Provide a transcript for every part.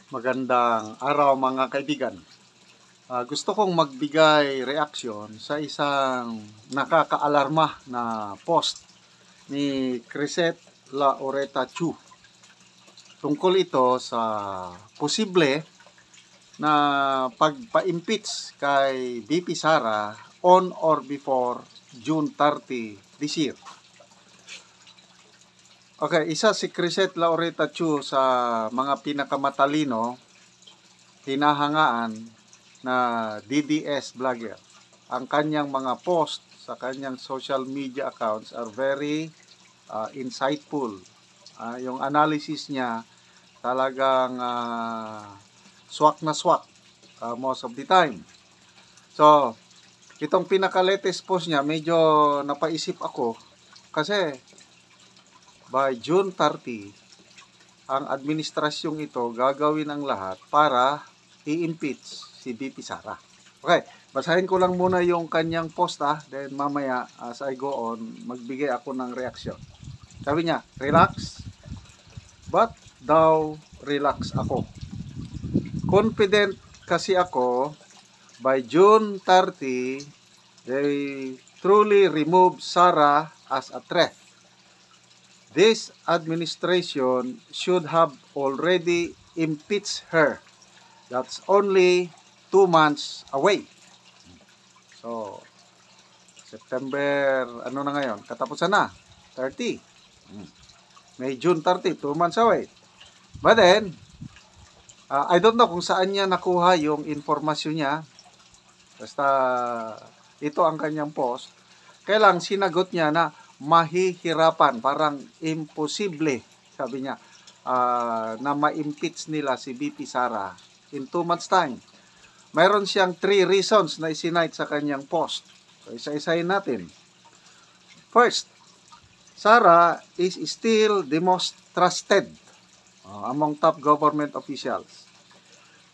Magandang araw mga kaibigan. Gusto kong magbigay reaksyon sa isang nakakaalarma na post ni Crisette Laureta Chu. Tungkol ito sa posible na pagpa-impeach kay VP Sara on or before June 30 this year. Okay, isa si Crisette Laureta Chu sa mga pinakamatalino, hinahangaan na DDS vlogger. Ang kanyang mga post sa kanyang social media accounts are very insightful. Yung analysis niya talagang swak na swak most of the time. So, itong pinaka-latest post niya, medyo napaisip ako kasi by June 30, ang administrasyong ito gagawin ang lahat para i-impeach si VP Sara. Okay, basahin ko lang muna yung kanyang post then mamaya as I go on, magbigay ako ng reaksyon. Sabi niya, relax, but daw relax ako. Confident kasi ako, by June 30, they truly remove Sara as a threat. This administration should have already impeached her. That's only 2 months away. So, September, ano na ngayon? Katapusan na, 30. May June 30, 2 months away. But then, I don't know kung saan niya nakuha yung informasyon niya. Basta, ito ang kanyang post. Kailang sinagot niya na mahihirapan, parang imposible, sabi niya, na ma-impeach nila si VP Sara in 2 months time. Mayroon siyang 3 reasons na isinite sa kanyang post. So, isa-isahin natin. First, Sara is still the most trusted among top government officials.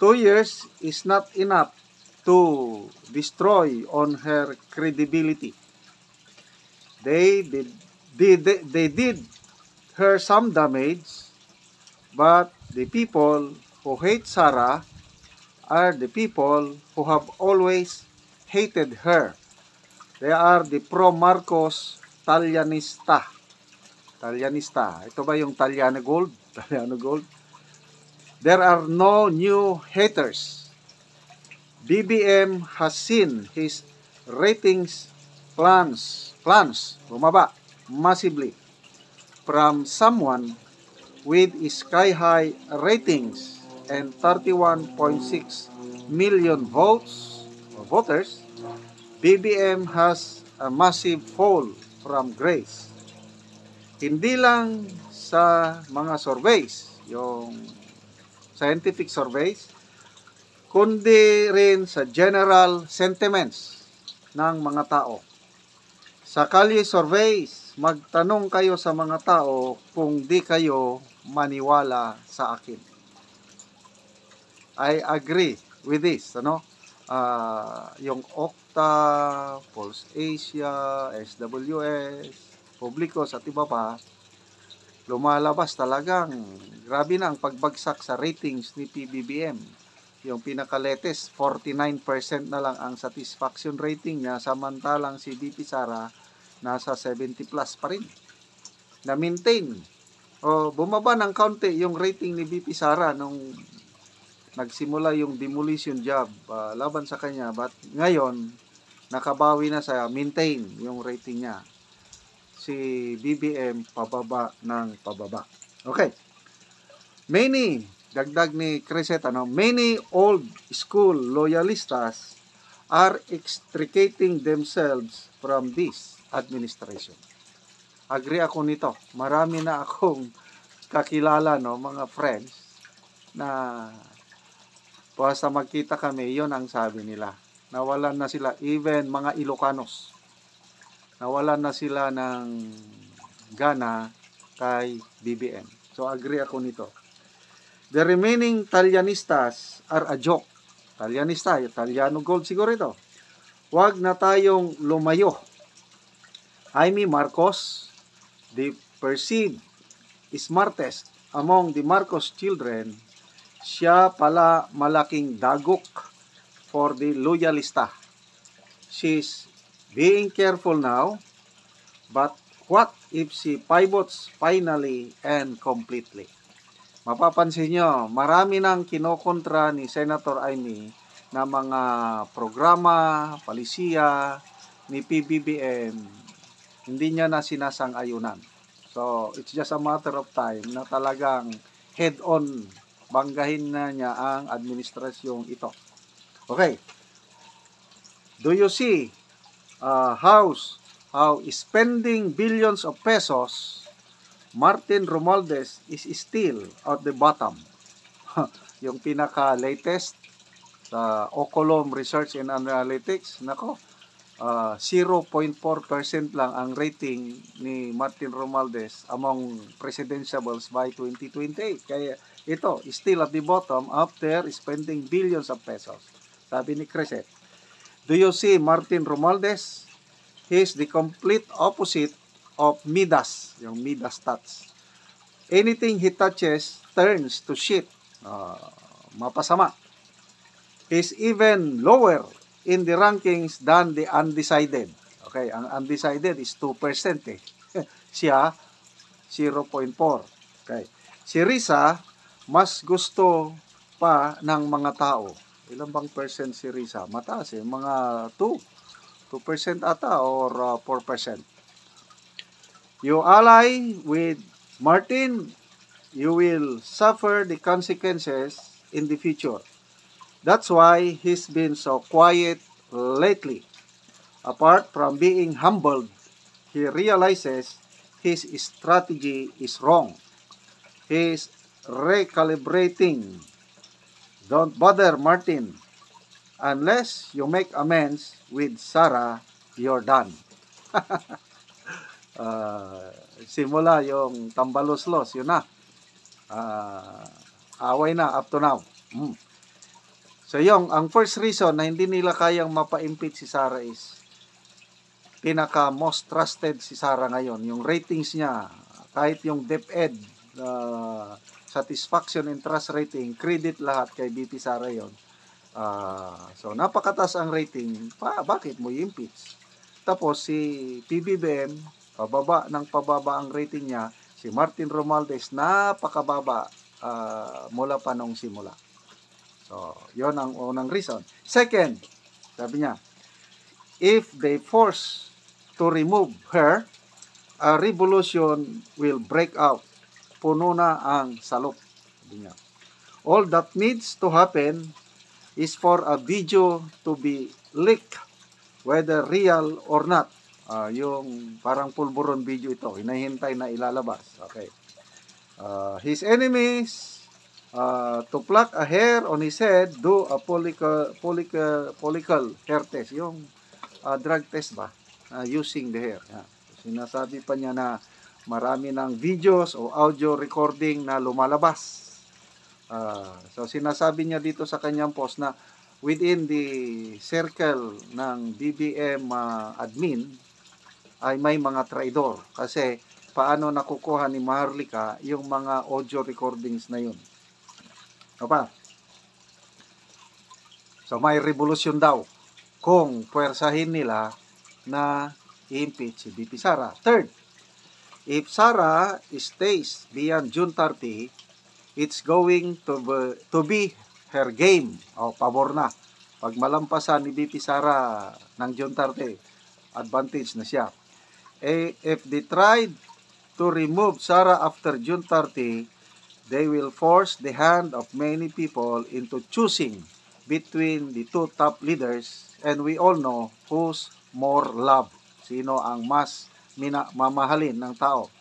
2 years is not enough to destroy on her credibility. They did her some damage, but the people who hate Sara are the people who have always hated her. They are the pro-Marcos Talyanista. Talyanista. Ito ba yung Talyano Gold? Talyano Gold. There are no new haters. BBM has seen his ratings plans bumaba massively from someone with sky-high ratings and 31.6 million voters. BBM has a massive fall from grace. Hindi lang sa mga surveys, yung scientific surveys, kundi rin sa general sentiments ng mga tao. Sa Kalye surveys, magtanong kayo sa mga tao kung di kayo maniwala sa akin. I agree with this, yung Okta, Pulse Asia, SWS, Publicos at iba pa, lumalabas talagang grabe na ang pagbagsak sa ratings ni PBBM. Yung pinaka-latest, 49% na lang ang satisfaction rating niya, samantalang si VP Sara nasa 70 plus pa rin. Na-maintain. Bumaba ng kaunti yung rating ni VP Sara nung nagsimula yung demolition job laban sa kanya. But ngayon, nakabawi na sa maintain yung rating niya. Si BBM pababa ng pababa. Okay. Dagdag ni Crisette, many old school loyalistas are extricating themselves from this administration. Agree ako nito. Marami na akong kakilala, mga friends, na basta magkita kami, yon ang sabi nila. Nawalan na sila, even mga Ilocanos. Nawalan na sila ng gana kay BBM. So, agree ako nito. The remaining Talyanistas are a joke. Talyanista, Talyano Gold siguro ito. Huwag na tayong lumayo. Jaime Marcos, the perceived smartest among the Marcos children, siya pala malaking dagok for the loyalista. She's being careful now, but what if she pivots finally and completely? Mapapansin nyo, marami nang kinokontra ni Senator Amy na mga programa, palisiya ni PBBM, hindi niya na sinasang-ayunan. So, it's just a matter of time na talagang head-on banggahin na niya ang administrasyong ito. Okay. Do you see how spending billions of pesos, Martin Romualdez is still at the bottom? Yung pinaka-latest sa Ocolom Research and Analytics, nako, 0.4% lang ang rating ni Martin Romualdez among presidentiables by 2028. Kaya ito, still at the bottom after spending billions of pesos. Sabi ni Crescent, do you see Martin Romualdez? He's the complete opposite of Midas, yung Midas stats. Anything he touches turns to shit. Mapasama. He's even lower in the rankings than the undecided. Okay, ang undecided is 2% eh. Siya, 0.4. Okay. Si Risa, mas gusto pa ng mga tao. Ilan bang percent si Risa? Mataas eh, mga 2% ata or 4%. You ally with Martin, you will suffer the consequences in the future. That's why he's been so quiet lately. Apart from being humbled, he realizes his strategy is wrong. He's recalibrating. Don't bother Martin. Unless you make amends with Sarah, you're done. Simula yung tambalos-los, yun na. Away na up to now. So yung, ang first reason na hindi nila kayang mapa-impeach si Sarah is pinaka most trusted si Sarah ngayon. Yung ratings niya, kahit yung DepEd satisfaction and trust rating, credit lahat kay BP Sara yon. So napakatas ang rating, bakit mo i-impeach? Tapos si PBBM, pababa ang rating niya. Si Martin Romualdez, napakababa mula pa nung simula. So, yon ang unang reason. Second, sabi niya, if they force to remove her, a revolution will break out. Puno na ang salop. Sabi niya. All that needs to happen is for a video to be leaked, whether real or not. Yung parang pulburon video ito, hinahintay na ilalabas. Okay. His enemies, to pluck a hair on his head, do a follicle hair test. Yung drug test ba? Using the hair. Sinasabi pa niya na marami ng videos o audio recording na lumalabas. So sinasabi niya dito sa kanyang post na within the circle ng BBM admin ay may mga traidor. Kasi paano nakukuha ni Maharlika yung mga audio recordings na yun. Opa. So may revolusyon daw kung puwersahin nila na i-impeach si BP Sara. Third, if Sara stays beyond June 30, it's going to be her game. Pabor na. Pag malampasan ni BP Sara ng June 30, advantage na siya. If they tried to remove Sara after June 30, they will force the hand of many people into choosing between the two top leaders, and we all know who's more loved. Sino ang mas mamahalin ng tao.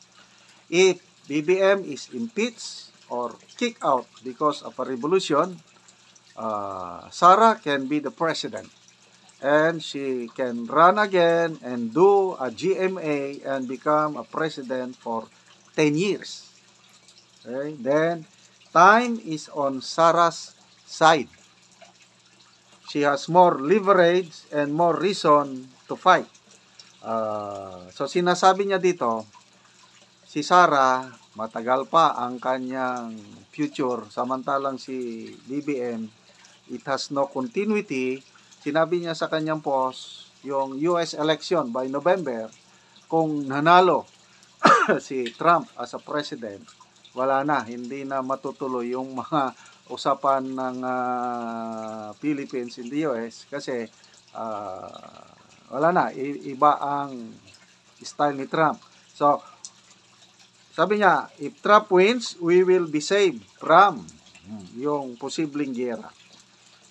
If BBM is impeached or kicked out because of a revolution, Sara can be the president. And she can run again and do a GMA and become a president for 10 years. Okay? Then, time is on Sara's side. She has more leverage and more reason to fight. So, sinasabi niya dito, si Sara matagal pa ang kanyang future, samantalang si BBM, it has no continuity. Sinabi niya sa kanyang post, yung US election by November, kung nanalo si Trump as a president, wala na, hindi na matutuloy yung mga usapan ng Philippines in the US kasi wala na, iba ang style ni Trump. So, sabi niya, if Trump wins, we will be saved from yung posibleng giyera.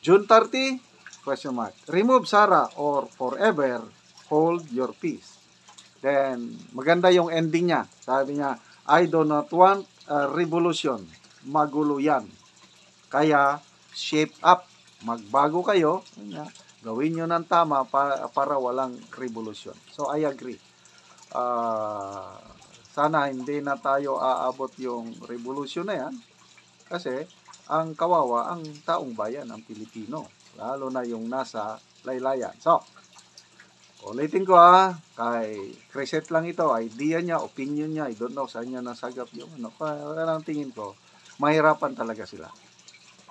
June 30, question mark. Remove Sara or forever hold your peace. Then, maganda yung ending niya. Sabi niya, I do not want a revolution. Magulo yan. Kaya, shape up. Magbago kayo. Gawin nyo ng tama para walang revolution. So, I agree. Sana hindi na tayo aabot yung revolution na yan. Kasi, ang kawawa, ang taong bayan, ang Pilipino. Lalo na yung nasa laylayan. So, ulitin ko kay Crescent lang ito, idea niya, opinion niya, I don't know, saan niya nasagap yung ano. Parang tingin ko, mahirapan talaga sila.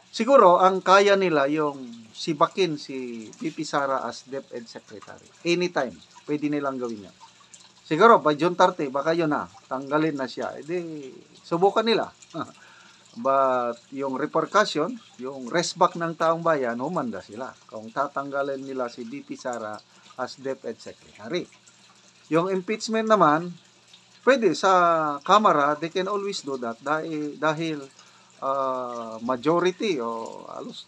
Siguro, ang kaya nila yung sibakin si VP Sara as DepEd Secretary. Anytime, pwede nilang gawin yan. Siguro, by June 30, baka yun tanggalin na siya. Edi, subukan nila. But, yung repercussion, yung restback ng taong bayan, humanda sila. Kung tatanggalin nila si VP Sara as DepEd Secretary. Yung impeachment naman, pwede sa Kamara, they can always do that dahil majority o alos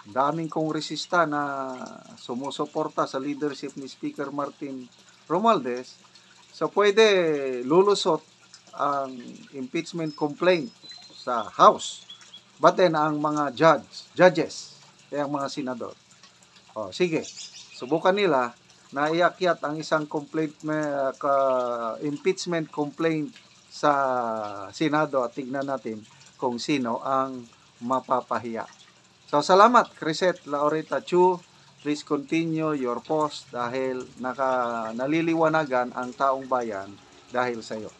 daming kongresista na sumusuporta sa leadership ni Speaker Martin Romualdez. So pwede lulusot ang impeachment complaint sa House. But then ang mga judges, ang mga senador. Sige, subukan nila na iakyat ang isang impeachment complaint sa Senado at tignan natin kung sino ang mapapahiya. So, salamat, Crisette Laureta Chu. Please continue your post dahil naliliwanagan ang taong bayan dahil sa iyo.